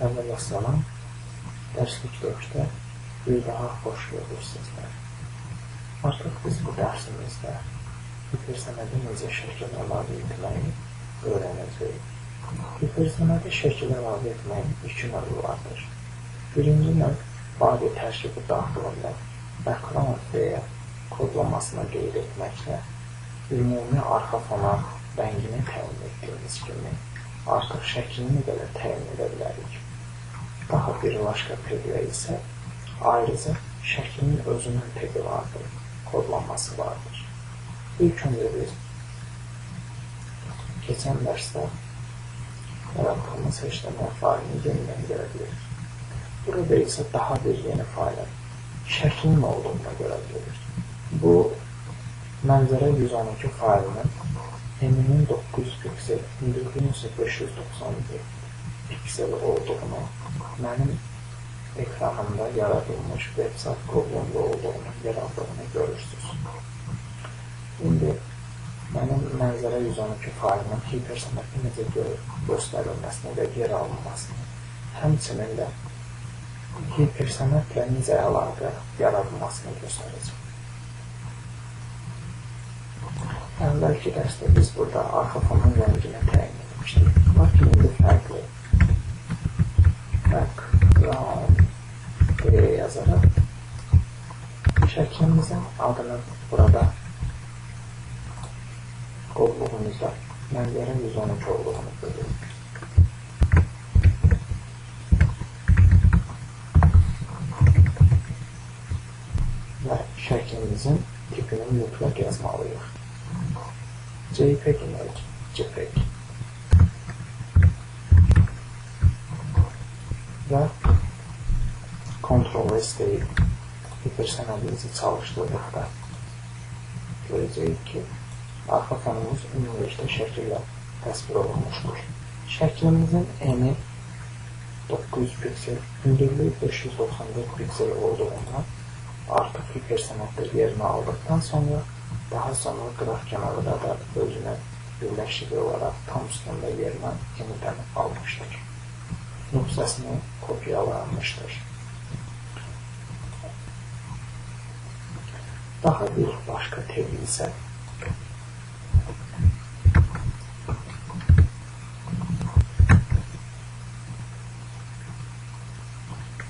Əvvəl-əssalam, dərslik dövrdə bir daha xoş gördük sizlər. Artıq biz bu dərsimizdə hipersənədi necə şəkil əlavə etməyi öyrənəcəyik. Hipersənədi şəkil əlavə etməyin iki növü vardır. Birinci növ badi tərkibi daxilində background deyə kodlamasına qeyd etməklə ümumi arxa fona rəngini təyin etdiyimiz kimi artıq şəklini belə təyin edə bilərik. Daha bir başqa pedlə isə ayrıca şəklinin özünün pedi vardır, kodlanması vardır. İlk öncə biz keçən dərsdə yaratdığımız HTML failini yenidən görə bilirik. Burada isə daha bir yeni failin şəklinin olduğuna görə bilirik. Bu mənzərə 112 failinin eninin 900 piksel, hündürlüyünün isə 591 piksel olduğunu, mənim ekranımda yaradılmış website kodunda olduğunu, yaradığını görürsünüz. İndi mənim mənzərə 112 failinin hipersənədi necə göstərilməsini və yer alınmasını, həmçinin də hipersənədlə necə əlaqə yaradılmasını göstərəcəm. Əvvəlki dərsdə biz burada arxa fonun rəngini təyin etmişdik. Lakin indi fərqli background deyə yazaraq şəklimizin adını burada qovluğumuzda mənzərə 112 olduğunu görürük. Və şəklimizin tipini mütləq yazmalıyıq. JPEG image, JPEG və Ctrl-S deyib hipersənədimizi çalışdırdıqda görəcəyik ki, arxa fonumuz ümumilikdə şəkillə təsvir olunmuşdur. Şəklimizin eni 900 piksel, hündürlüyü 594 piksel olduğundan artıq hipersənəddə yerini aldıqdan sonra daha sonra qıraq kənarında da özünə birləşikli olaraq tam üstündə yerindən yenidən almışdır. Nüqsəsini kopyalanmışdır. Daha bir başqa tevri isə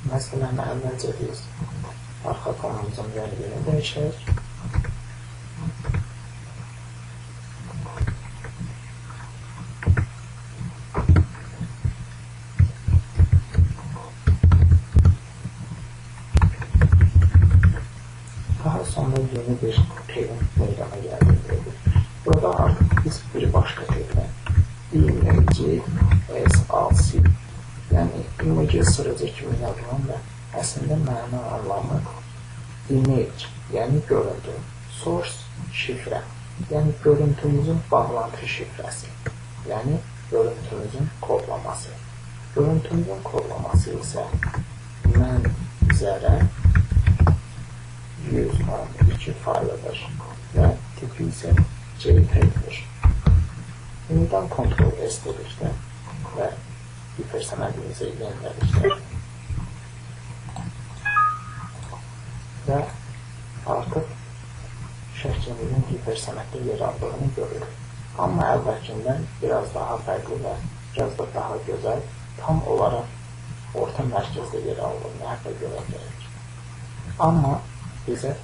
məsələn, əvvəlcə biz arxa fonumuzun rəngini dəyişək. Sonra yeni bir teyin meydana gəldirildir. Burada artıq biz bir başqa teyinə image.slc yəni image sıracı kimi yazılan və əslində məna anlamı image, yəni görüntü, source, şifrə, yəni görüntümüzün bağlantı şifrəsi, yəni görüntümüzün kodlaması. Görüntümüzün kodlaması isə mənzərə 112 faylıdır və tipi isə JPEG-dir. Yenidən Ctrl-S dedikdə və hipersənədimizi yenilədikdə və artıq şəklimizin hipersənəddə yer aldığını görürük. Amma əvvəlkindən biraz daha fərqli və biraz da daha gözəl, tam olaraq orta mərkəzdə yer aldığını hətta görə gəlir. Amma bizə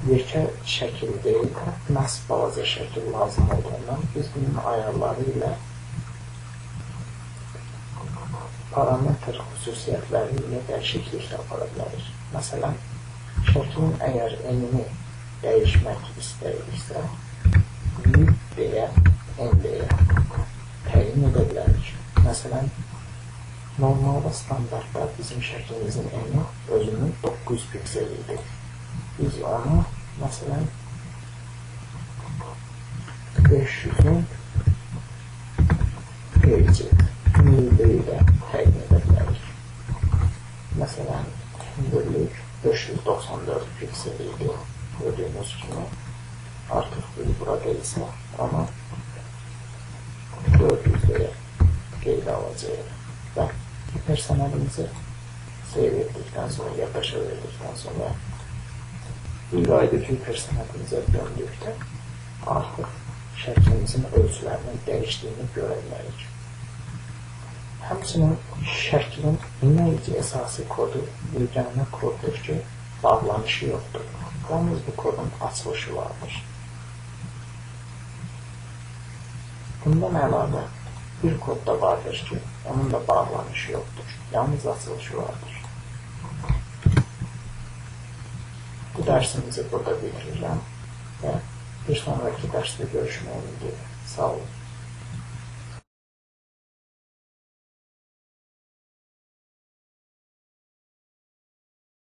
yekə şəkil deyil, məhz balaca şəkil lazım olduğundan biz bunun ayarları ilə parametr xüsusiyyətləri ilə dəyişiklik apara bilərik. Məsələn, şəklin əgər enini dəyişmək istəyiriksə, Y deyə, N deyə təyin edə bilərik. Məsələn, normalda standartda bizim şəklimizin eni özünün 900 piksel idi. Biz onu, məsələn, 500-ün page hündürlüyü ilə təyin edə bilərik. Məsələn, hündürlük 594 piksel idi, gördüyünüz kimi. Artıq biz burada isə onu 400-yə qeydə alacağıq və personelimizi seyir ettikten sonra, yaklaşa verdikten sonra iradeki personelimize döndükdə artıq şəklimizin ölçülərinin dəyişdiyini görə bilərik. Həmçinin şəklin image əsası kodu yeganə koddur ki, bağlanışı yoxdur. Yalnız bu kodun açılışı vardır. Bundan əlavə bir kod da vardır ki, onun da bağlanışı yoxdur. Yalnız açılışı vardır. Bu dərsimizi burada bitirirəm və bir sonraki dərsdə görüşmək ümidi. Sağ olun.